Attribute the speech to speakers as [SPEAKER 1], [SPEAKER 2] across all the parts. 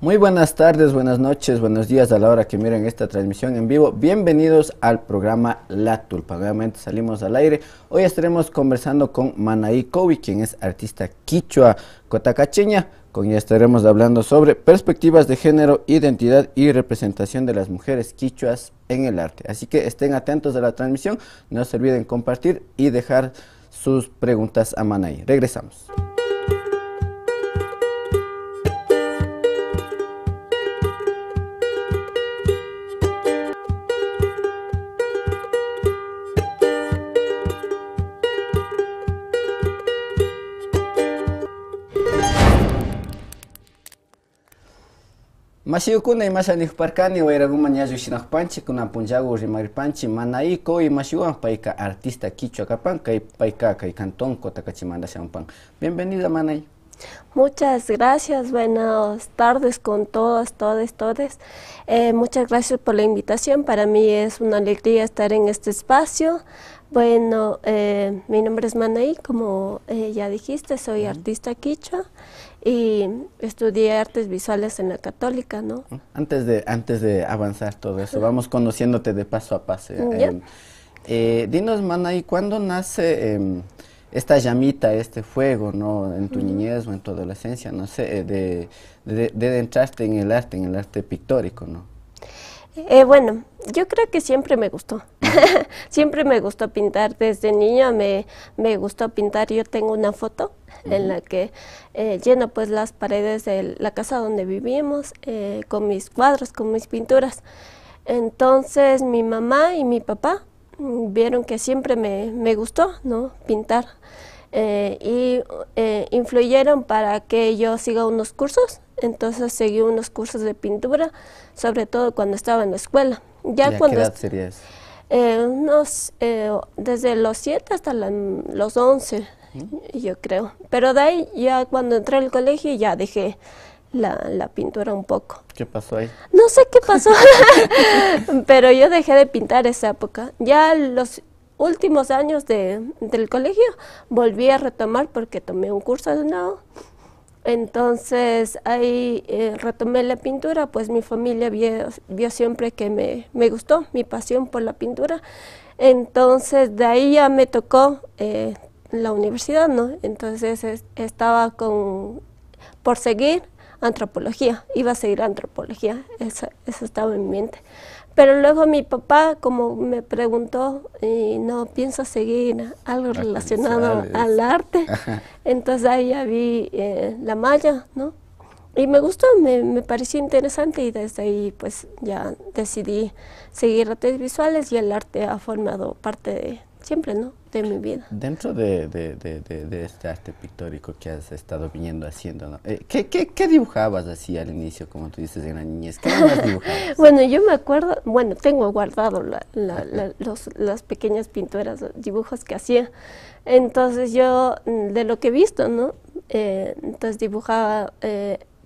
[SPEAKER 1] Muy buenas tardes, buenas noches, buenos días a la hora que miren esta transmisión en vivo. Bienvenidos al programa La Tulpa. Nuevamente salimos al aire. Hoy estaremos conversando con Manaí Cowi, quien es artista quichua cotacacheña. Con ella estaremos hablando sobre perspectivas de género, identidad y representación de las mujeres quichuas en el arte. Así que estén atentos a la transmisión, no se olviden compartir y dejar sus preguntas a Manaí. Regresamos. Mashiukuna y Mashanijparkani Wairagumañayu Shinajpanchi kuna punjagu Rimaripanchi Manaí Cowi Mashiwan paika artista quichua kapan kay paika kay cantón Cotakachimanda Shampan. Bienvenida Manaí.
[SPEAKER 2] Muchas gracias, buenas tardes con todas. Muchas gracias por la invitación, para mí es una alegría estar en este espacio. Bueno, mi nombre es Manaí, como ya dijiste, soy artista quichua y estudié artes visuales en la Católica, ¿no?
[SPEAKER 1] Antes de avanzar todo eso, vamos conociéndote de paso a paso. Dinos Manaí, ¿cuándo nace esta llamita, este fuego, ¿no? En tu niñez o en tu adolescencia, no sé, de entrarte en el arte pictórico, ¿no?
[SPEAKER 2] Bueno, yo creo que siempre me gustó, siempre me gustó pintar, desde niña me gustó pintar. Yo tengo una foto en la que lleno pues las paredes de la casa donde vivimos con mis cuadros, con mis pinturas. Entonces mi mamá y mi papá vieron que siempre me gustó, ¿no? Pintar y influyeron para que yo siga unos cursos. Entonces seguí unos cursos de pintura, sobre todo cuando estaba en la escuela.
[SPEAKER 1] ¿Ya qué edad sería eso?
[SPEAKER 2] Desde los 7 hasta los 11, yo creo. Pero de ahí, ya cuando entré al colegio, ya dejé la pintura un poco.
[SPEAKER 1] ¿Qué pasó ahí?
[SPEAKER 2] No sé qué pasó, pero yo dejé de pintar esa época. Ya los últimos años del colegio volví a retomar porque tomé un curso de nuevo. Entonces ahí retomé la pintura, pues mi familia vio siempre que me gustó mi pasión por la pintura. Entonces de ahí ya me tocó la universidad, ¿no? Entonces estaba por seguir antropología, iba a seguir antropología, eso estaba en mi mente. Pero luego mi papá, como me preguntó, no pienso seguir algo relacionado al arte, entonces ahí ya vi la malla, ¿no? Y me gustó, me pareció interesante y desde ahí pues ya decidí seguir artes visuales y el arte ha formado parte de siempre, ¿no? De mi vida.
[SPEAKER 1] Dentro de este arte pictórico que has estado viniendo haciendo, ¿no? ¿Qué dibujabas así al inicio, como tú dices, en la niñez? ¿Qué más dibujabas?
[SPEAKER 2] Bueno, yo me acuerdo, tengo guardado las pequeñas pinturas, dibujos que hacía. Entonces yo, de lo que he visto, ¿no? Entonces dibujaba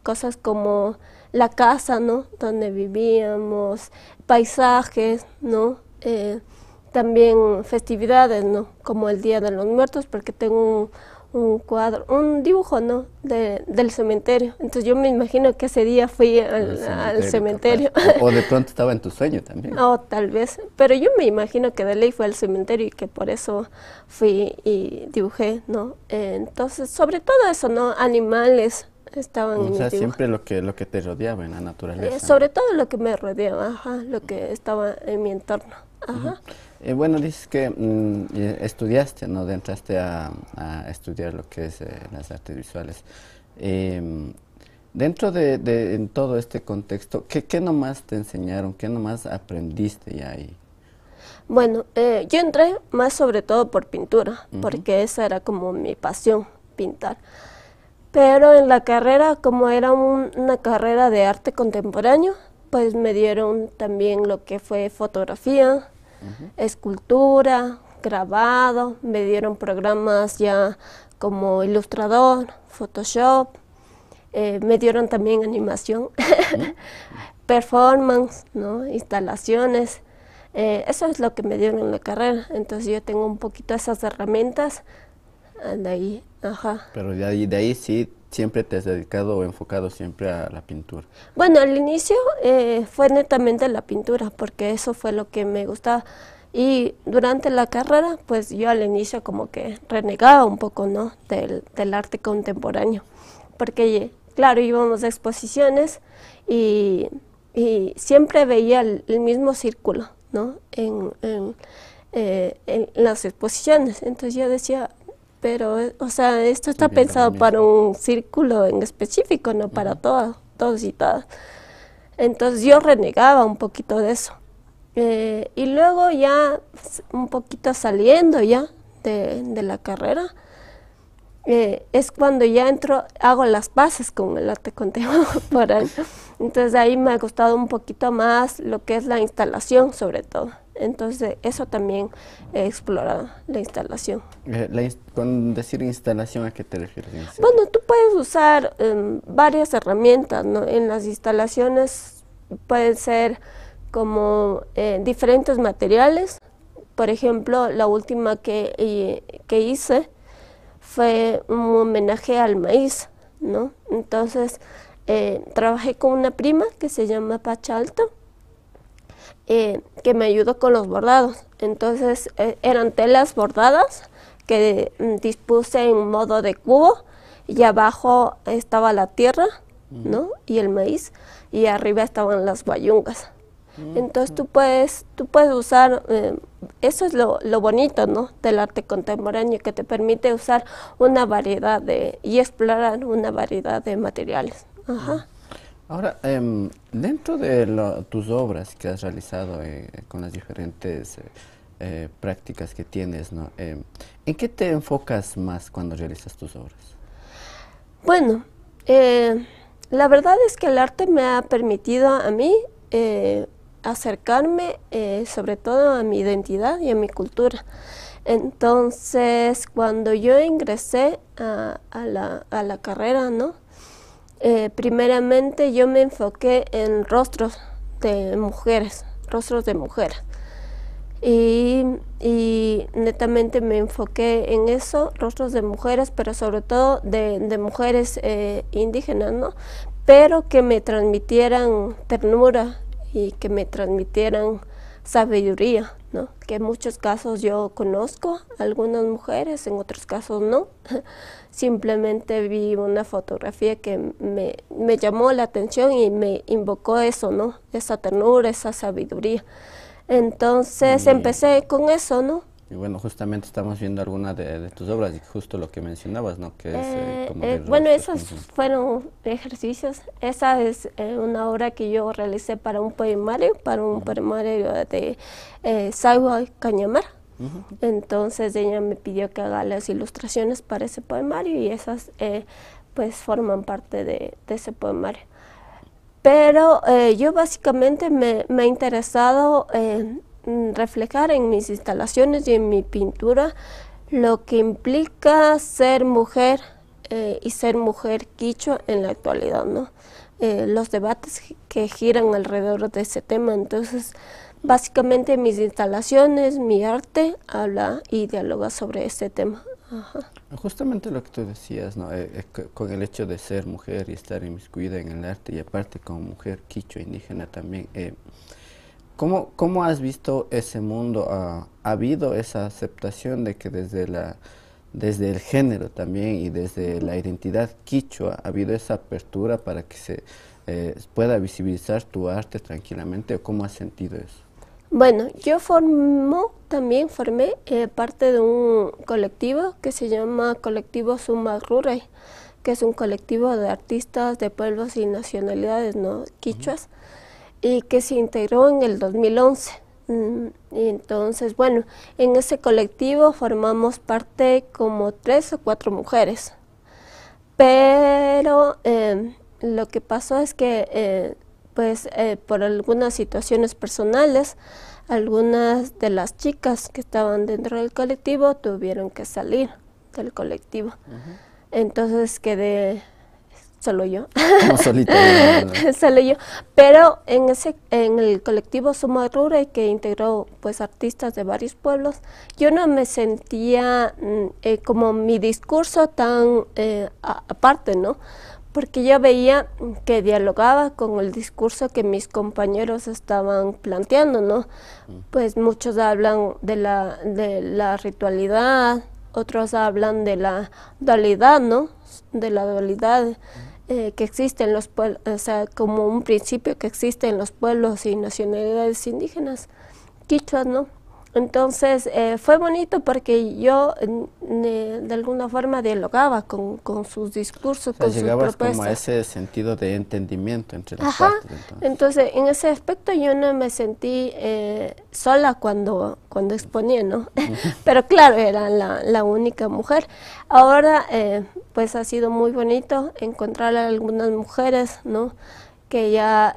[SPEAKER 2] cosas como la casa, ¿no? Donde vivíamos, paisajes, ¿no? También festividades, ¿no? Como el Día de los Muertos, porque tengo un cuadro, un dibujo, ¿no? Del cementerio. Entonces yo me imagino que ese día fui al cementerio.
[SPEAKER 1] O de pronto estaba en tu sueño también.
[SPEAKER 2] O tal vez, pero yo me imagino que de ley fue al cementerio y que por eso fui y dibujé, ¿no? Entonces, sobre todo eso, ¿no? Animales estaban en mi dibujo.
[SPEAKER 1] Siempre lo que te rodeaba en la naturaleza.
[SPEAKER 2] Sobre todo lo que me rodeaba, ajá, lo que estaba en mi entorno. Ajá.
[SPEAKER 1] Bueno, dices que estudiaste, ¿no? Entraste a estudiar lo que es las artes visuales. Dentro en todo este contexto, ¿qué nomás te enseñaron? ¿Qué nomás aprendiste ya ahí?
[SPEAKER 2] Bueno, yo entré más sobre todo por pintura, porque esa era como mi pasión, pintar. Pero en la carrera, como era una carrera de arte contemporáneo, pues me dieron también lo que fue fotografía, escultura, grabado, me dieron programas ya como Illustrator, Photoshop, me dieron también animación, performance, ¿no? Instalaciones, eso es lo que me dieron en la carrera, entonces yo tengo un poquito esas herramientas de ahí, ajá.
[SPEAKER 1] Pero de ahí sí siempre te has dedicado o enfocado siempre a la pintura?
[SPEAKER 2] Bueno, al inicio fue netamente la pintura, porque eso fue lo que me gustaba. Y durante la carrera, pues yo al inicio como que renegaba un poco, ¿no? Del arte contemporáneo, porque claro, íbamos a exposiciones y siempre veía el mismo círculo, ¿no? En las exposiciones. Entonces yo decía, pero, o sea, esto está pensado para un círculo en específico, no para todos y todas. Entonces yo renegaba un poquito de eso. Y luego ya un poquito saliendo ya de la carrera, es cuando ya hago las bases con el arte contemporáneo. Entonces ahí me ha gustado un poquito más lo que es la instalación sobre todo. Entonces eso también he explorado, la instalación.
[SPEAKER 1] Con decir instalación, ¿a qué te refieres?
[SPEAKER 2] Bueno, tú puedes usar varias herramientas, ¿no? En las instalaciones pueden ser como diferentes materiales. Por ejemplo, la última que hice fue un homenaje al maíz, ¿no? Entonces, trabajé con una prima que se llama Pacha Alto, que me ayudó con los bordados. Entonces, eran telas bordadas que dispuse en modo de cubo, y abajo estaba la tierra, ¿no? Y el maíz, y arriba estaban las guayungas. Entonces tú puedes usar, eso es lo bonito, ¿no? Del arte contemporáneo, que te permite usar una variedad y explorar una variedad de materiales. Ajá.
[SPEAKER 1] Ahora, dentro de tus obras que has realizado con las diferentes prácticas que tienes, ¿no? ¿En qué te enfocas más cuando realizas tus obras?
[SPEAKER 2] Bueno, la verdad es que el arte me ha permitido a mí acercarme sobre todo a mi identidad y a mi cultura. Entonces, cuando yo ingresé a la carrera, ¿no? Primeramente yo me enfoqué en rostros de mujeres, y netamente me enfoqué en eso, rostros de mujeres, pero sobre todo de mujeres indígenas, ¿no? Pero que me transmitieran ternura y que me transmitieran sabiduría, ¿no? Que en muchos casos yo conozco a algunas mujeres, en otros casos no. Simplemente vi una fotografía que me llamó la atención y me invocó eso, ¿no? Esa ternura, esa sabiduría. Entonces empecé con eso, ¿no?
[SPEAKER 1] Y bueno, justamente estamos viendo algunas de tus obras y justo lo que mencionabas, ¿no? Que es como
[SPEAKER 2] bueno, esos fueron ejercicios. Esa es una obra que yo realicé para un poemario de Saiwa Cañamar. Entonces ella me pidió que haga las ilustraciones para ese poemario y esas pues forman parte de ese poemario. Pero yo básicamente me he interesado reflejar en mis instalaciones y en mi pintura lo que implica ser mujer y ser mujer quichua en la actualidad, ¿no? Los debates que giran alrededor de ese tema. Entonces, básicamente mis instalaciones, mi arte habla y dialoga sobre ese tema. Ajá.
[SPEAKER 1] Justamente lo que tú decías, ¿no? Con el hecho de ser mujer y estar inmiscuida en el arte y aparte como mujer quichua indígena también, ¿cómo has visto ese mundo? ¿Ha habido esa aceptación de que desde el género también y desde la identidad quichua ha habido esa apertura para que se pueda visibilizar tu arte tranquilamente? ¿O cómo has sentido eso?
[SPEAKER 2] Bueno, yo también formé parte de un colectivo que se llama Colectivo Sumac-Ruray, que es un colectivo de artistas de pueblos y nacionalidades, ¿no? Quichuas, y que se integró en el 2011. Y entonces, bueno, en ese colectivo formamos parte como 3 o 4 mujeres, pero lo que pasó es que por algunas situaciones personales, algunas de las chicas que estaban dentro del colectivo tuvieron que salir del colectivo. Entonces quedé solo yo.
[SPEAKER 1] Como solita.
[SPEAKER 2] Solo yo. Pero en el colectivo Somos Rure, que integró pues artistas de varios pueblos, yo no me sentía como mi discurso tan aparte, ¿no? Porque yo veía que dialogaba con el discurso que mis compañeros estaban planteando, ¿no? Pues muchos hablan de la ritualidad, otros hablan de la dualidad, ¿no? De la dualidad que existe en los pueblos, o sea, como un principio que existe en los pueblos y nacionalidades indígenas, quichuas, ¿no? Entonces fue bonito porque yo de alguna forma dialogaba con sus discursos,
[SPEAKER 1] O sea,
[SPEAKER 2] con sus
[SPEAKER 1] llegabas
[SPEAKER 2] propuestas.
[SPEAKER 1] como a ese sentido de entendimiento entre las
[SPEAKER 2] Ajá.
[SPEAKER 1] partes.
[SPEAKER 2] Entonces, en ese aspecto yo no me sentí sola cuando exponía, ¿no? Pero claro, era la única mujer. Ahora, pues ha sido muy bonito encontrar a algunas mujeres, ¿no? Que ya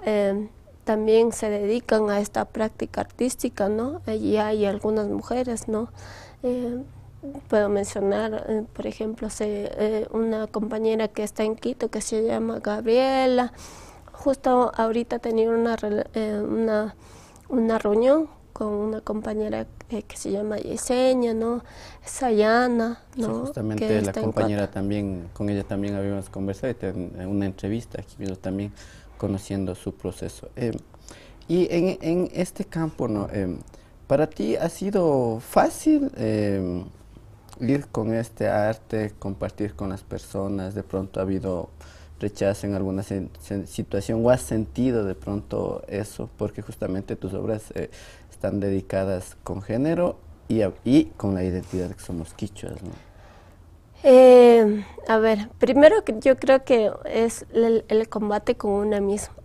[SPEAKER 2] también se dedican a esta práctica artística, ¿no? Allí hay algunas mujeres, ¿no? Puedo mencionar, por ejemplo, una compañera que está en Quito que se llama Gabriela. Justo ahorita tenía una reunión con una compañera que se llama Yesenia, ¿no? Sayana, ¿no?
[SPEAKER 1] Sí, justamente la compañera también, con ella también habíamos conversado en una entrevista aquí mismo también conociendo su proceso. Y en este campo, ¿no? ¿Para ti ha sido fácil ir con este arte, compartir con las personas? ¿De pronto ha habido rechazo en alguna situación o has sentido de pronto eso? Porque justamente tus obras están dedicadas con género y con la identidad que somos quichuas, ¿no?
[SPEAKER 2] A ver, primero que yo creo que es el combate con una misma,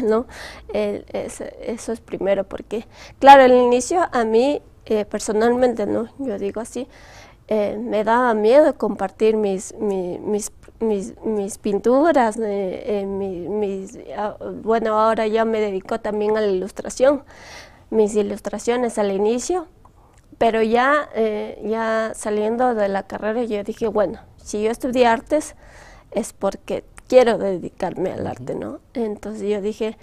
[SPEAKER 2] ¿no? Eso es primero, porque, claro, al inicio a mí, personalmente, ¿no? Yo digo así, me daba miedo compartir mis pinturas, bueno, ahora ya me dedico también a la ilustración, mis ilustraciones al inicio. Pero ya saliendo de la carrera yo dije, bueno, si yo estudié artes es porque quiero dedicarme al arte, ¿no? Entonces yo dije,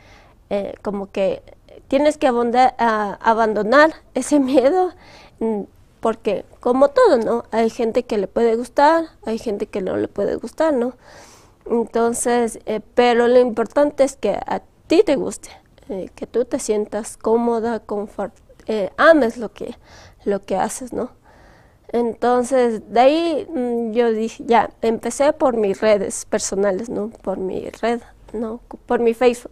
[SPEAKER 2] como que tienes que abandonar ese miedo, porque como todo, ¿no? Hay gente que le puede gustar, hay gente que no le puede gustar, ¿no? Entonces, pero lo importante es que a ti te guste, que tú te sientas cómoda, ames lo que haces, ¿no? Entonces, de ahí yo dije, ya, empecé por mis redes personales, ¿no? Por mi red, ¿no? Por mi Facebook.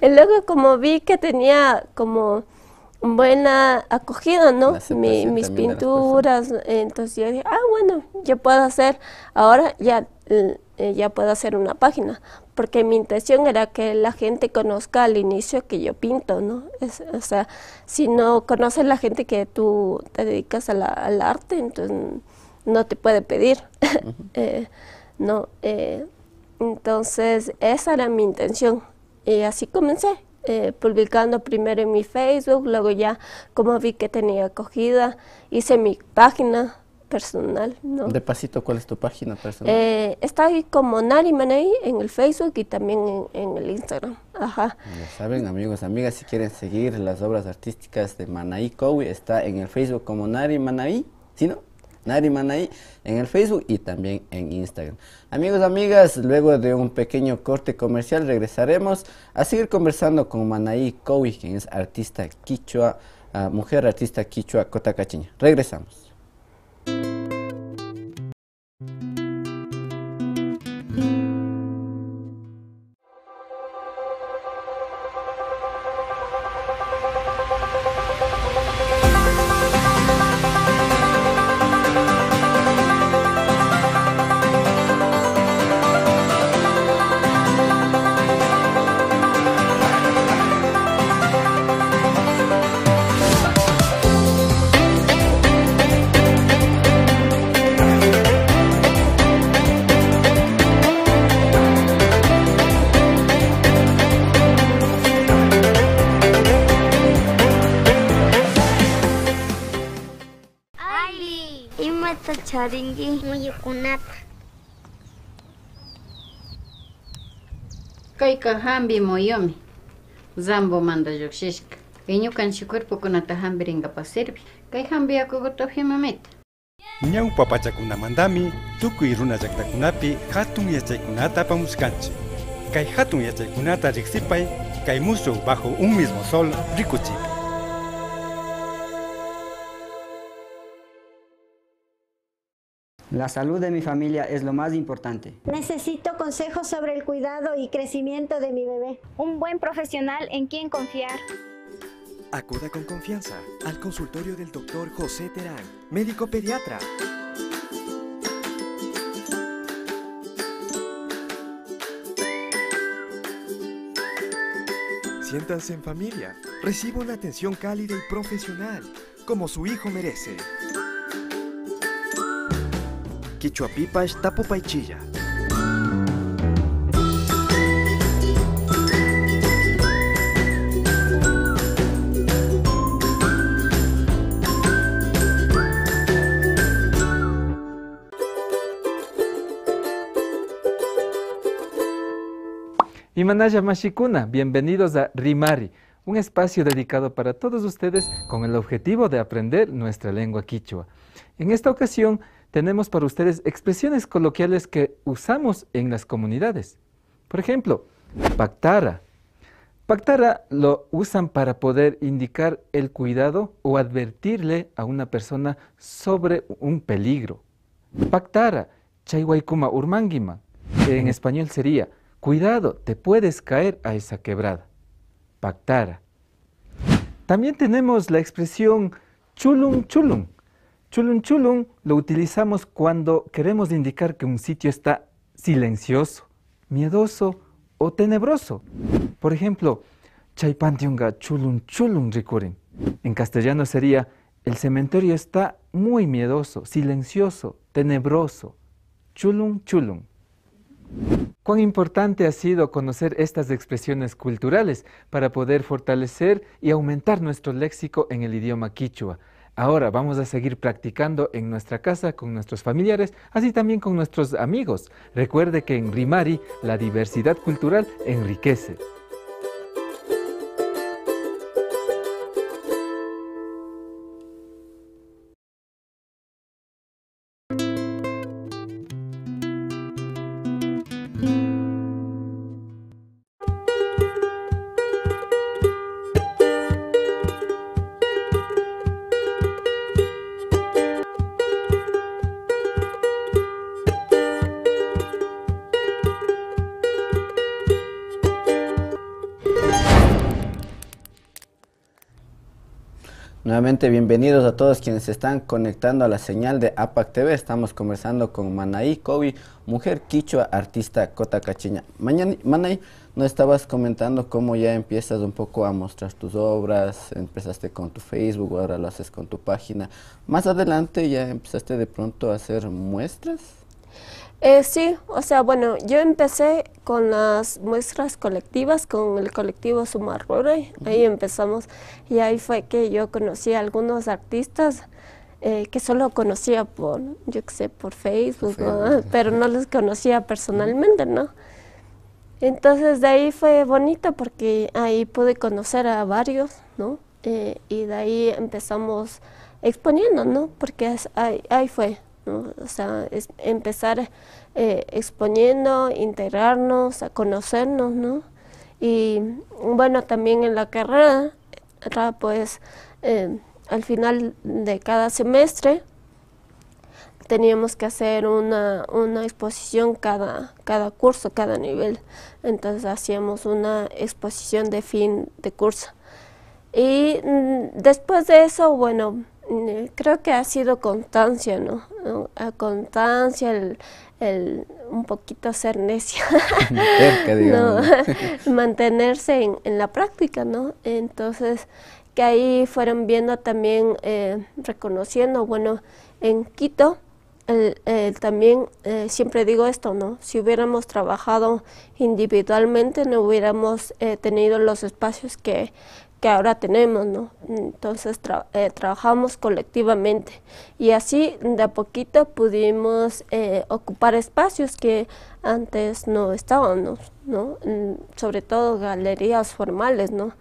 [SPEAKER 2] Y luego como vi que tenía como buena acogida, ¿no? Mis pinturas, entonces yo dije, bueno, yo puedo hacer, ahora ya puedo hacer una página, porque mi intención era que la gente conozca al inicio que yo pinto, ¿no? O sea, si no conoce la gente que tú te dedicas al arte, entonces no te puede pedir, no, entonces esa era mi intención, y así comencé. Publicando primero en mi Facebook, luego ya como vi que tenía acogida, hice mi página personal, ¿no?
[SPEAKER 1] De pasito, ¿cuál es tu página personal?
[SPEAKER 2] Está ahí como Nari Manaí en el Facebook y también en el Instagram. Ajá.
[SPEAKER 1] Ya saben, amigos, amigas, si quieren seguir las obras artísticas de Manaí Cowi, está en el Facebook como Nari Manaí, ¿sí no? Nari Manaí en el Facebook y también en Instagram. Amigos, amigas, luego de un pequeño corte comercial regresaremos a seguir conversando con Manaí Cowi, quien es artista quichua, mujer artista quichua cotacacheña. Regresamos.
[SPEAKER 3] Charingi muyukunata. Kayka hambi moyomi, zambo manda yoxishka. Ñukanchik cuerpokunata hambirinkapak sirvi. Kay hambi yakukuta himamita.
[SPEAKER 4] Ñawpa pachakunamantami tukuy runa llaqtakunapi hatun yachaykunata apamuskanchik. Kay hatun yachaykunata riqsipay, kay musuq bajo un mismo sol rikuchipay.
[SPEAKER 5] La salud de mi familia es lo más importante.
[SPEAKER 6] Necesito consejos sobre el cuidado y crecimiento de mi bebé.
[SPEAKER 7] Un buen profesional en quien confiar.
[SPEAKER 8] Acuda con confianza al consultorio del Dr. José Terán, médico pediatra. Siéntanse en familia. Reciba una atención cálida y profesional, como su hijo merece. Quichuapipash tapupaychilla.
[SPEAKER 9] Imanaya Mashikuna, bienvenidos a Rimari, un espacio dedicado para todos ustedes con el objetivo de aprender nuestra lengua quichua. En esta ocasión tenemos para ustedes expresiones coloquiales que usamos en las comunidades. Por ejemplo, pactara. Pactara lo usan para poder indicar el cuidado o advertirle a una persona sobre un peligro. Pactara, chaywaikuma urmangima, que en español sería: cuidado, te puedes caer a esa quebrada. Pactara. También tenemos la expresión chulun chulun. Chulun chulun lo utilizamos cuando queremos indicar que un sitio está silencioso, miedoso o tenebroso. Por ejemplo, chaypantiunga chulun chulun rikurin. En castellano sería: el cementerio está muy miedoso, silencioso, tenebroso. Chulun chulun. Cuán importante ha sido conocer estas expresiones culturales para poder fortalecer y aumentar nuestro léxico en el idioma quichua. Ahora vamos a seguir practicando en nuestra casa con nuestros familiares, así también con nuestros amigos. Recuerde que en Rimari la diversidad cultural enriquece.
[SPEAKER 1] Nuevamente bienvenidos a todos quienes se están conectando a la señal de APAC TV. Estamos conversando con Manaí Cobi, mujer quichua, artista cotacacheña. Manaí, nos estabas comentando cómo ya empiezas un poco a mostrar tus obras, empezaste con tu Facebook, ahora lo haces con tu página. Más adelante ya empezaste de pronto a hacer muestras.
[SPEAKER 2] Sí, o sea, bueno, yo empecé con las muestras colectivas, con el colectivo Sumarrore, ahí empezamos, y ahí fue que yo conocí a algunos artistas que solo conocía por, yo qué sé, por Facebook, ¿no? Pero no los conocía personalmente, ¿no? Entonces de ahí fue bonito porque ahí pude conocer a varios, ¿no? Y de ahí empezamos exponiendo, ¿no? Porque ahí fue, ¿no? O sea, empezar exponiendo, integrarnos, a conocernos, ¿no? Y bueno, también en la carrera, pues al final de cada semestre teníamos que hacer una exposición cada curso, cada nivel. Entonces hacíamos una exposición de fin de curso. Y después de eso, bueno, creo que ha sido constancia, ¿no? Constancia, un poquito ser necia, ¿no? Mantenerse en la práctica, ¿no? Entonces, que ahí fueron viendo también, reconociendo, bueno, en Quito, también siempre digo esto, ¿no? Si hubiéramos trabajado individualmente, no hubiéramos tenido los espacios que que ahora tenemos, ¿no? Entonces trabajamos colectivamente y así de a poquito pudimos ocupar espacios que antes no estábamos, ¿no? Sobre todo galerías formales, ¿no?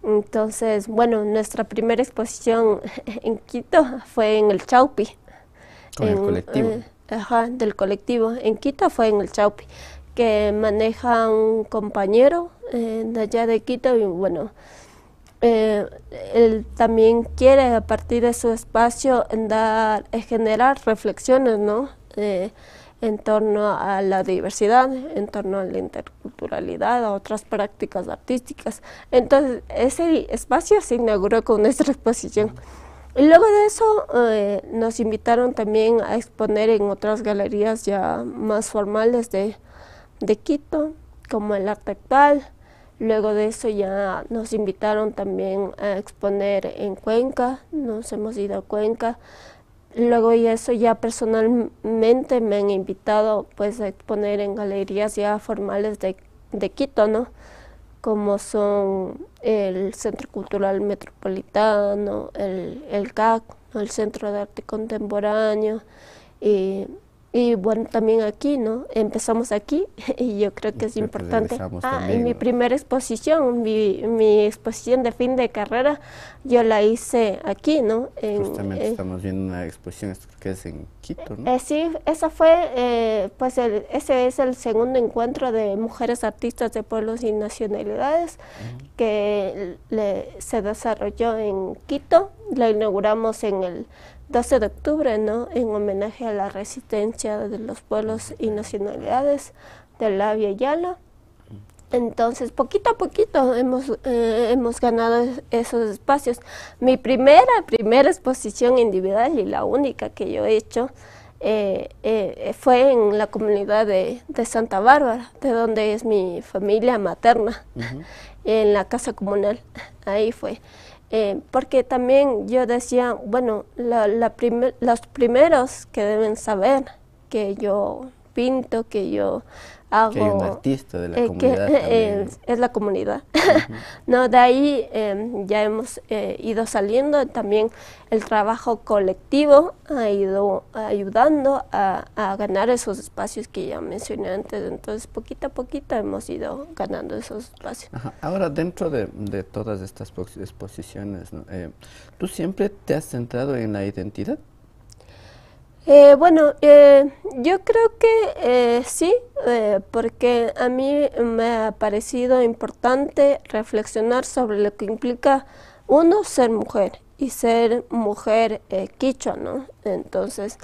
[SPEAKER 2] Entonces, bueno, nuestra primera exposición en Quito fue en el Chaupi.
[SPEAKER 1] ¿Con el colectivo?
[SPEAKER 2] Ajá, del colectivo. En Quito fue en el Chaupi, que maneja un compañero de allá de Quito y bueno, él también quiere a partir de su espacio generar reflexiones, ¿no? En torno a la diversidad, en torno a la interculturalidad, a otras prácticas artísticas. Entonces ese espacio se inauguró con nuestra exposición. Y luego de eso nos invitaron también a exponer en otras galerías ya más formales de Quito, como el Arte Actual. Luego de eso ya nos invitaron también a exponer en Cuenca, nos hemos ido a Cuenca. Luego y eso ya personalmente me han invitado pues a exponer en galerías ya formales de Quito, ¿no? Como son el Centro Cultural Metropolitano, el CAC, ¿no? El Centro de Arte Contemporáneo y bueno, también aquí, ¿no? Empezamos aquí y yo creo que es importante. En mi primera exposición, mi exposición de fin de carrera, yo la hice aquí, ¿no?
[SPEAKER 1] Justamente estamos viendo una exposición, esto creo que es en Quito, ¿no?
[SPEAKER 2] Sí, esa fue, pues ese es el segundo encuentro de mujeres artistas de pueblos y nacionalidades que se desarrolló en Quito. La inauguramos en el 12 de octubre, ¿no? En homenaje a la resistencia de los pueblos y nacionalidades de la Via Yala. Entonces, poquito a poquito hemos ganado esos espacios. Mi primera exposición individual y la única que yo he hecho fue en la comunidad de Santa Bárbara, de donde es mi familia materna, en la casa comunal. Ahí fue. Porque también yo decía, bueno, los primeros que deben saber que yo pinto, que yo hago...
[SPEAKER 1] Que hay un artista de la comunidad
[SPEAKER 2] es la comunidad. No, de ahí ya hemos ido saliendo, también el trabajo colectivo ha ido ayudando a ganar esos espacios que ya mencioné antes, entonces poquito a poquito hemos ido ganando esos espacios.
[SPEAKER 1] Ahora, dentro de todas estas exposiciones, ¿no? ¿Tú siempre te has centrado en la identidad?
[SPEAKER 2] Bueno, yo creo que sí, porque a mí me ha parecido importante reflexionar sobre lo que implica uno, ser mujer y ser mujer quichua, ¿no? Entonces,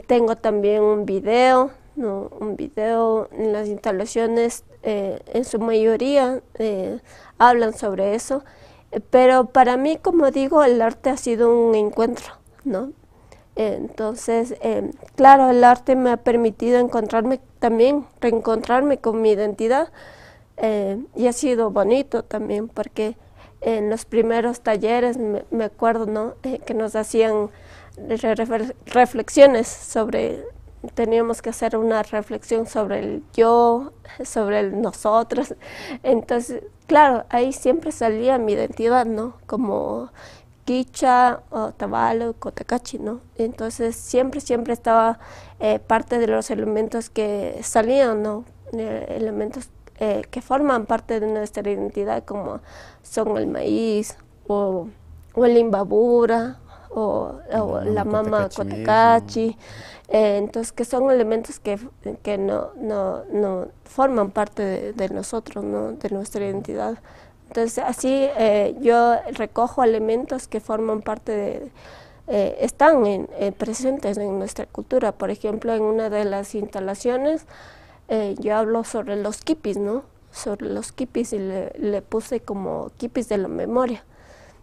[SPEAKER 2] tengo también un video, ¿no? Un video en las instalaciones, en su mayoría hablan sobre eso, pero para mí, como digo, el arte ha sido un encuentro, ¿no? Entonces, claro, el arte me ha permitido reencontrarme con mi identidad y ha sido bonito también porque en los primeros talleres me acuerdo, ¿no? Que nos hacían reflexiones teníamos que hacer una reflexión sobre el yo, sobre el nosotros. Entonces, claro, ahí siempre salía mi identidad, ¿no? Como quichua, otavalo, cotacachi, ¿no? Entonces siempre estaba parte de los elementos que salían, ¿no? Elementos que forman parte de nuestra identidad, como son el maíz, o el imbabura, o la mama cotacachi, entonces que son elementos que no forman parte de nosotros, ¿no? De nuestra identidad. Entonces así yo recojo elementos que forman parte están presentes en nuestra cultura. Por ejemplo, en una de las instalaciones yo hablo sobre los quipis, ¿no? Sobre los quipis y le puse como quipis de la memoria.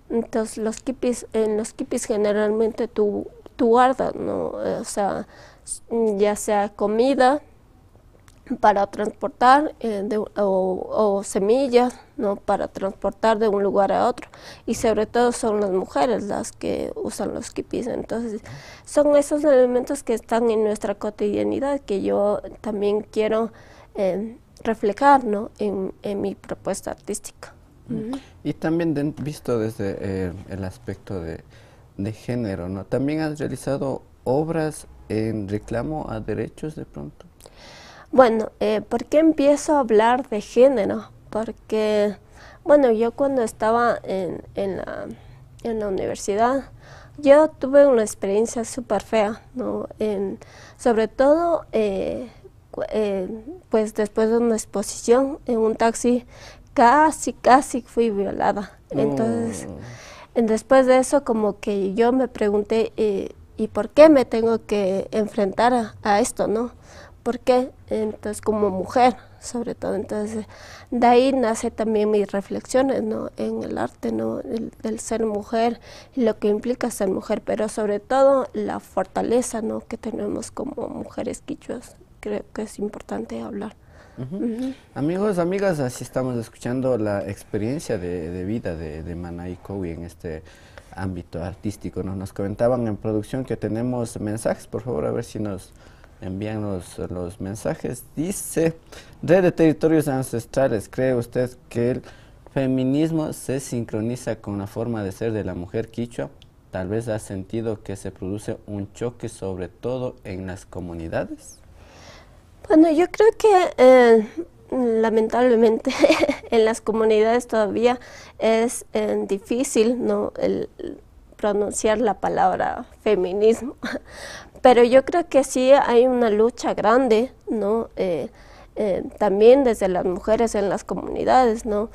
[SPEAKER 2] Entonces en los quipis generalmente tú guardas, ¿no? O sea, ya sea comida para transportar o semillas, ¿no? Para transportar de un lugar a otro, y sobre todo son las mujeres las que usan los quipis. Entonces son esos elementos que están en nuestra cotidianidad que yo también quiero reflejar, ¿no? en mi propuesta artística.
[SPEAKER 1] Y también visto desde el aspecto de género, ¿no? ¿También has realizado obras en reclamo a derechos de pronto?
[SPEAKER 2] Bueno, ¿por qué empiezo a hablar de género? Porque, bueno, yo cuando estaba en la universidad, yo tuve una experiencia súper fea, ¿no? Sobre todo, pues después de una exposición en un taxi, casi fui violada. Entonces, después de eso, como que yo me pregunté, ¿y por qué me tengo que enfrentar a esto, no? ¿Por qué? Entonces, como mujer, sobre todo. Entonces, de ahí nace también mis reflexiones, ¿no? En el arte, ¿no? El ser mujer y lo que implica ser mujer, pero sobre todo la fortaleza, ¿no? Que tenemos como mujeres quichuas. Creo que es importante hablar.
[SPEAKER 1] Amigos, amigas, así estamos escuchando la experiencia de vida de Manaí Cowi en este ámbito artístico, ¿no? Nos comentaban en producción que tenemos mensajes, por favor, a ver si nos envían los mensajes. Dice, Red de Territorios Ancestrales, ¿cree usted que el feminismo se sincroniza con la forma de ser de la mujer quichua? Tal vez ha sentido que se produce un choque, sobre todo en las comunidades.
[SPEAKER 2] Bueno, yo creo que lamentablemente en las comunidades todavía es difícil, ¿no? el pronunciar la palabra feminismo, pero yo creo que sí hay una lucha grande, ¿no? También desde las mujeres en las comunidades, ¿no?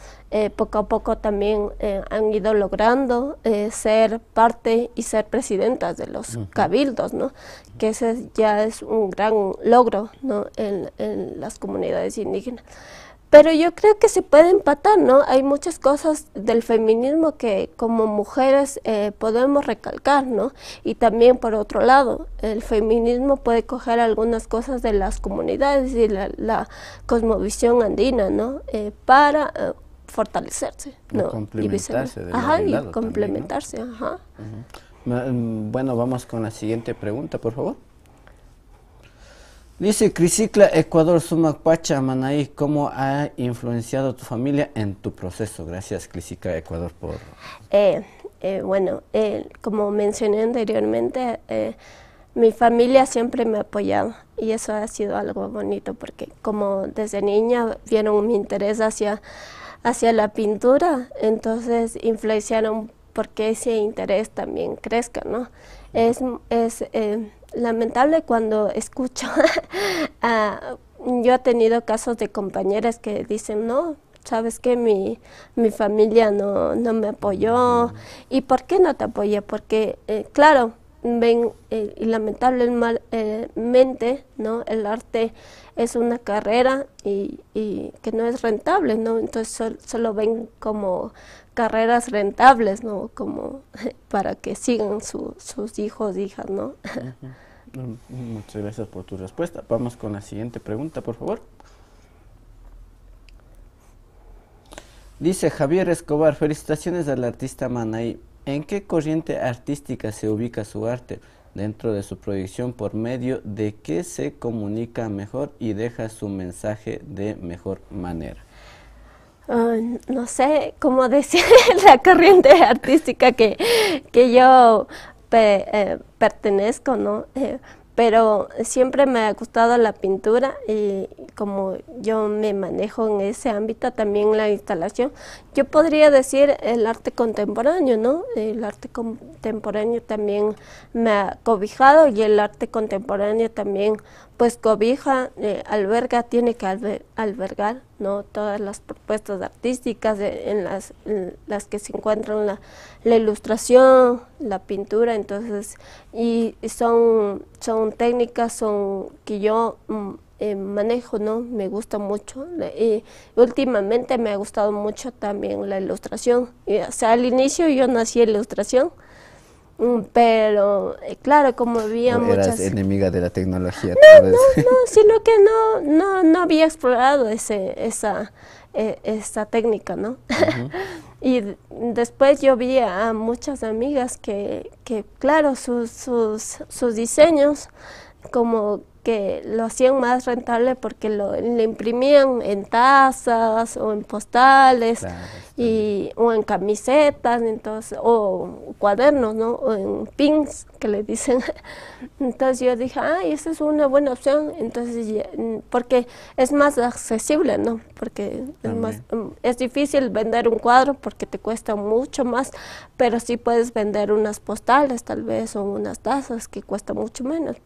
[SPEAKER 2] Poco a poco también han ido logrando ser parte y ser presidentas de los cabildos, ¿no? Que ese ya es un gran logro, ¿no? En las comunidades indígenas. Pero yo creo que se puede empatar, ¿no? Hay muchas cosas del feminismo que como mujeres podemos recalcar, ¿no? Y también por otro lado, el feminismo puede coger algunas cosas de las comunidades y la cosmovisión andina, ¿no? Para fortalecerse, ¿no?
[SPEAKER 1] Complementarse.
[SPEAKER 2] Y complementarse, también, ¿no? Ajá.
[SPEAKER 1] Bueno, vamos con la siguiente pregunta, por favor. Dice Crisicla, Ecuador, Sumac, Pacha, Manaí, ¿cómo ha influenciado tu familia en tu proceso? Gracias, Crisicla, Ecuador, por...
[SPEAKER 2] Bueno, como mencioné anteriormente, mi familia siempre me ha apoyado y eso ha sido algo bonito porque como desde niña vieron mi interés hacia la pintura, entonces influenciaron porque ese interés también crezca, ¿no? Es lamentable cuando escucho, yo he tenido casos de compañeras que dicen, no, sabes que mi familia no me apoyó. ¿Y por qué no te apoya? Porque, claro, ven, y lamentablemente, ¿no? El arte es una carrera y que no es rentable, ¿no? Entonces solo ven como carreras rentables, ¿no? Como para que sigan sus hijos, hijas, ¿no?
[SPEAKER 1] Muchas gracias por tu respuesta. Vamos con la siguiente pregunta, por favor. Dice Javier Escobar, felicitaciones al artista Manaí. ¿En qué corriente artística se ubica su arte? Dentro de su proyección, por medio de qué se comunica mejor y deja su mensaje de mejor manera.
[SPEAKER 2] No sé cómo decir la corriente artística que yo pertenezco, ¿no? Pero siempre me ha gustado la pintura y como yo me manejo en ese ámbito, también la instalación, yo podría decir el arte contemporáneo, ¿no? El arte contemporáneo también me ha cobijado y el arte contemporáneo también pues cobija, alberga, tiene que albergar, ¿no? Todas las propuestas artísticas en las que se encuentran la ilustración, la pintura, entonces, y son técnicas que yo manejo, ¿no? Me gusta mucho. Y últimamente me ha gustado mucho también la ilustración. O sea, al inicio yo nací en ilustración, pero claro, como había
[SPEAKER 1] muchas... ¿Eras enemiga de la tecnología?
[SPEAKER 2] No, sino que no había explorado esa técnica, ¿no? Y después yo vi a muchas amigas que claro, sus diseños como que lo hacían más rentable porque le imprimían en tazas o en postales,
[SPEAKER 1] Claro,
[SPEAKER 2] o en camisetas, entonces, o cuadernos, ¿no? O en pins, que le dicen. Entonces yo dije, ay, esa es una buena opción, entonces, porque es más accesible, ¿no? Porque es difícil vender un cuadro porque te cuesta mucho más, pero sí puedes vender unas postales tal vez o unas tazas que cuesta mucho menos.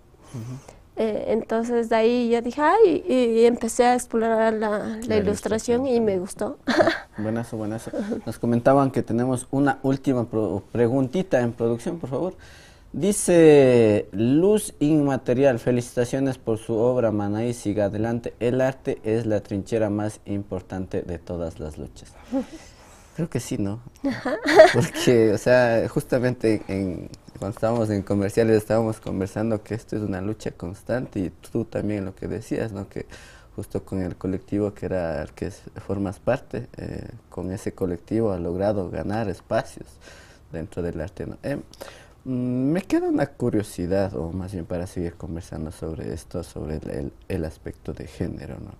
[SPEAKER 2] Entonces de ahí yo dije, ay, y empecé a explorar la ilustración y me gustó.
[SPEAKER 1] Buenazo, buenazo. Nos comentaban que tenemos una última preguntita en producción, por favor. Dice Luz Inmaterial, felicitaciones por su obra, Manaí, siga adelante. El arte es la trinchera más importante de todas las luchas. Creo que sí, ¿no? Porque, o sea, justamente cuando estábamos en comerciales estábamos conversando que esto es una lucha constante y tú también lo que decías, ¿no? Que justo con el colectivo que era el que formas parte, con ese colectivo ha logrado ganar espacios dentro del arte, ¿no? Me queda una curiosidad, o más bien para seguir conversando sobre esto, sobre el aspecto de género, ¿no?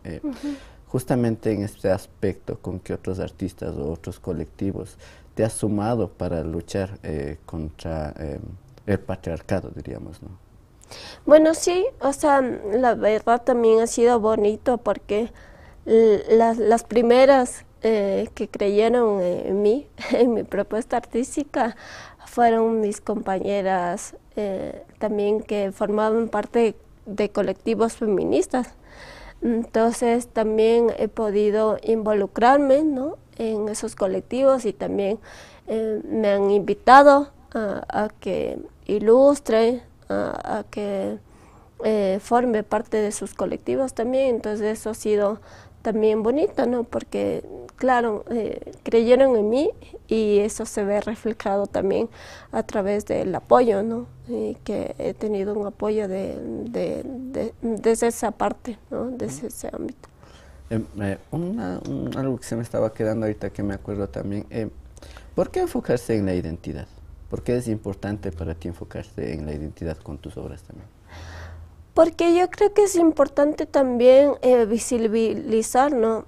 [SPEAKER 1] Justamente en este aspecto, ¿con qué otros artistas o otros colectivos te has sumado para luchar contra el patriarcado, diríamos, ¿no?
[SPEAKER 2] Bueno, sí, o sea, la verdad también ha sido bonito porque las primeras que creyeron en mí, en mi propuesta artística, fueron mis compañeras también que formaban parte de colectivos feministas. Entonces también he podido involucrarme, ¿no?, en esos colectivos y también me han invitado a que ilustre, a que forme parte de sus colectivos también. Entonces eso ha sido también bonito, ¿no? Porque, claro, creyeron en mí y eso se ve reflejado también a través del apoyo, ¿no? Que he tenido un apoyo desde esa parte, ¿no? Desde ese ámbito.
[SPEAKER 1] Algo que se me estaba quedando ahorita que me acuerdo también, ¿por qué enfocarse en la identidad? ¿Por qué es importante para ti enfocarse en la identidad con tus obras también?
[SPEAKER 2] Porque yo creo que es importante también visibilizar, ¿no?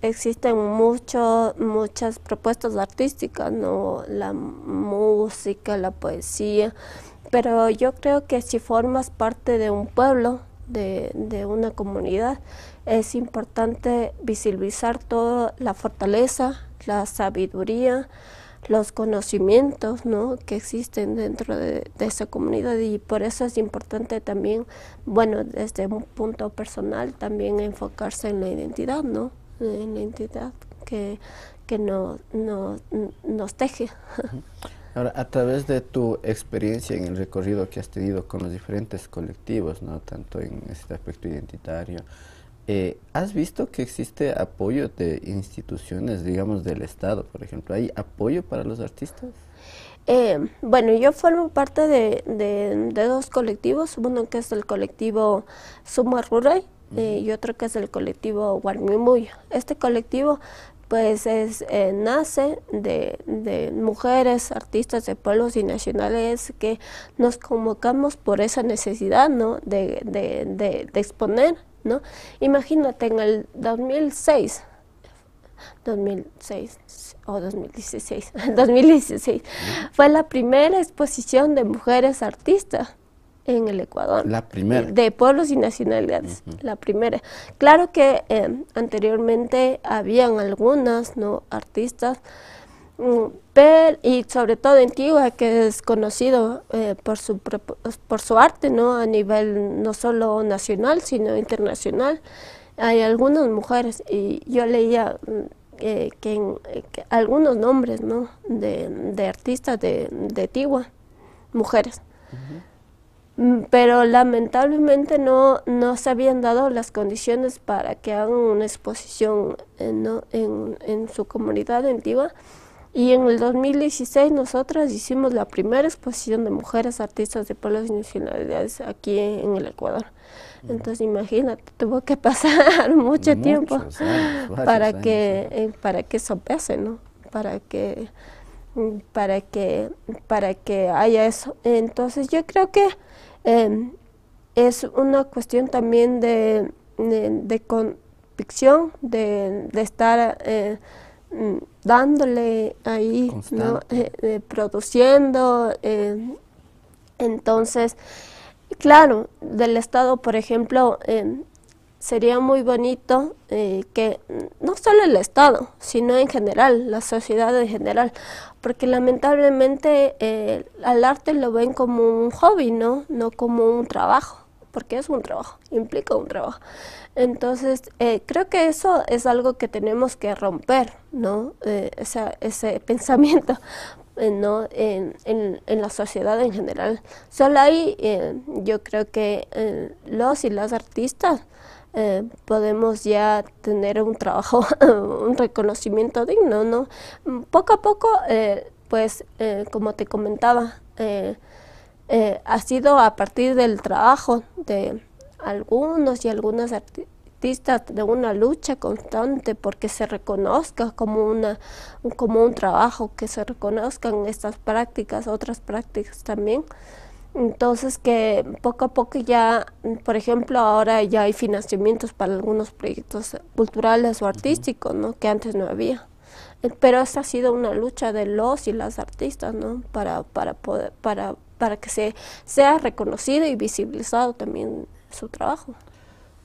[SPEAKER 2] Existen muchas propuestas artísticas, ¿no? La música, la poesía, pero yo creo que si formas parte de un pueblo, de una comunidad, es importante visibilizar toda la fortaleza, la sabiduría, los conocimientos, ¿no?, que existen dentro de esa comunidad, y por eso es importante también, bueno, desde un punto personal, también enfocarse en la identidad, ¿no?, en la identidad que nos teje.
[SPEAKER 1] Ahora, a través de tu experiencia en el recorrido que has tenido con los diferentes colectivos, ¿no?, tanto en este aspecto identitario, ¿has visto que existe apoyo de instituciones, digamos, del Estado, por ejemplo? ¿Hay apoyo para los artistas?
[SPEAKER 2] Bueno, yo formo parte de dos colectivos, uno que es el colectivo Suma Ruray y otro que es el colectivo Guarmimuyo. Este colectivo pues nace de mujeres, artistas de pueblos y nacionales que nos convocamos por esa necesidad, ¿no?, de exponer, ¿no? Imagínate, en el 2006 o 2016, 2016, fue la primera exposición de mujeres artistas en el Ecuador.
[SPEAKER 1] La primera.
[SPEAKER 2] De pueblos y nacionalidades, la primera. Claro que anteriormente habían algunas, ¿no?, artistas, y sobre todo Antigua, que es conocido por su arte, ¿no?, a nivel no solo nacional, sino internacional. Hay algunas mujeres, y yo leía que algunos nombres, ¿no?, de artistas de Antigua, mujeres. Pero lamentablemente no se habían dado las condiciones para que hagan una exposición ¿no?, en su comunidad Antigua. Y en el 2016 nosotras hicimos la primera exposición de mujeres artistas de pueblos y nacionalidades aquí en el Ecuador. Entonces imagínate, tuvo que pasar mucho tiempo para que eso pase, ¿no? Para que haya eso. Entonces yo creo que es una cuestión también de convicción, de estar dándole ahí, ¿no? Produciendo. Entonces, claro, del Estado, por ejemplo, sería muy bonito que no solo el Estado, sino en general, la sociedad en general, porque lamentablemente al arte lo ven como un hobby, ¿no? No como un trabajo, porque es un trabajo, implica un trabajo. Entonces, creo que eso es algo que tenemos que romper, ¿no? Ese pensamiento, ¿no? en la sociedad en general. Solo ahí yo creo que los y las artistas podemos ya tener un trabajo, un reconocimiento digno, ¿no? Poco a poco, pues, como te comentaba, ha sido a partir del trabajo de algunos y algunas artistas, de una lucha constante porque se reconozca como un trabajo, que se reconozcan estas prácticas, otras prácticas también. Entonces que poco a poco ya, por ejemplo, ahora ya hay financiamientos para algunos proyectos culturales o artísticos, ¿no? Que antes no había. Pero esa ha sido una lucha de los y las artistas, ¿no? Para que sea reconocido y visibilizado también su trabajo.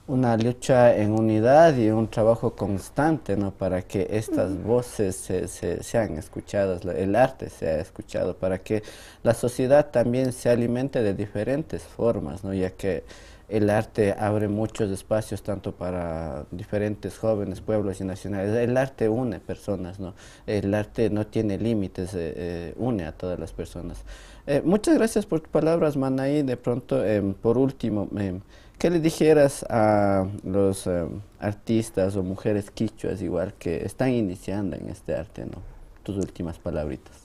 [SPEAKER 1] Una lucha en unidad y un trabajo constante, ¿no? Para que estas voces sean escuchadas, el arte sea escuchado, para que la sociedad también se alimente de diferentes formas, ¿no? Ya que el arte abre muchos espacios tanto para diferentes jóvenes, pueblos y nacionalidades. El arte une personas, ¿no? El arte no tiene límites, une a todas las personas. Muchas gracias por tus palabras, Manaí. De pronto, por último, ¿qué le dijeras a los artistas o mujeres quichuas igual que están iniciando en este arte, ¿no? Tus últimas palabritas.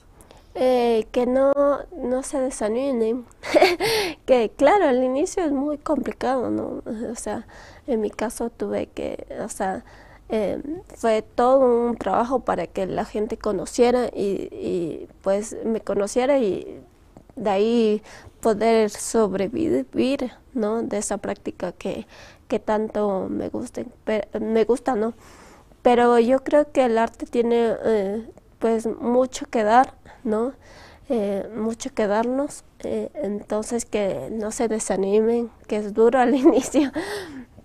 [SPEAKER 2] Que no se desanimen, que claro, al inicio es muy complicado, ¿no? O sea, en mi caso tuve que, o sea, fue todo un trabajo para que la gente conociera y pues me conociera y de ahí poder sobrevivir, ¿no? De esa práctica que tanto me gusta, ¿no? Pero yo creo que el arte tiene pues mucho que dar, ¿no? Mucho que darnos, entonces que no se desanimen, que es duro al inicio,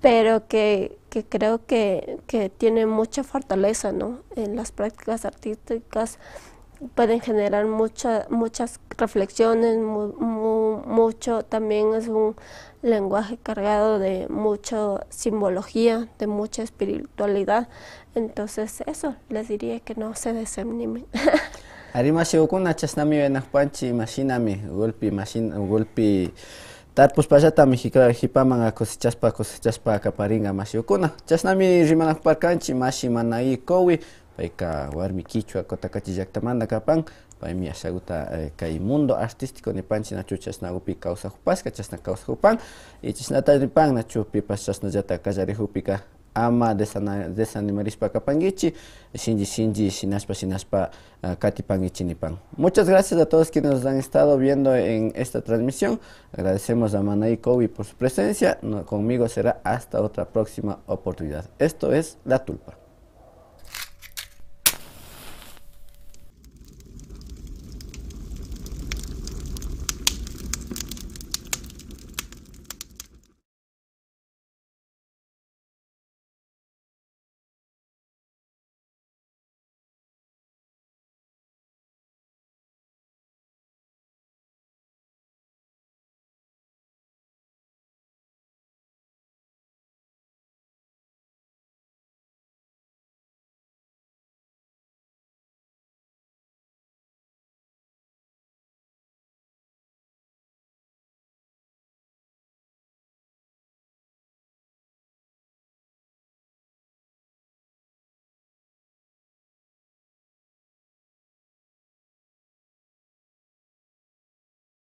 [SPEAKER 2] pero que creo que tiene mucha fortaleza, ¿no? En las prácticas artísticas pueden generar muchas reflexiones, mucho, también es un lenguaje cargado de mucha simbología, de mucha espiritualidad, entonces eso, les diría que no se desanimen.
[SPEAKER 1] Arimashi ukuna chasnami venakpanchi imashinami golpi tarpus pallata hipaman cosechaspa kaparinga mashi ukuna chasnami rimanakparkanchi mashi Manaí Cowi payka warmi quichua Cotacachi llaqtamanta kapan paymi ashaguta kay mundo artístico nipanchi nachu chasnagupi kawsajupashka chasna kawsajupan y chasnata nipan nachu pipas chasnallata kallarihupika ama desanimarispa kapangichi, shinji shinaspa katipangichi nipan. Muchas gracias a todos quienes nos han estado viendo en esta transmisión. Agradecemos a Manaí Cowi por su presencia. Conmigo será hasta otra próxima oportunidad. Esto es La Tulpa.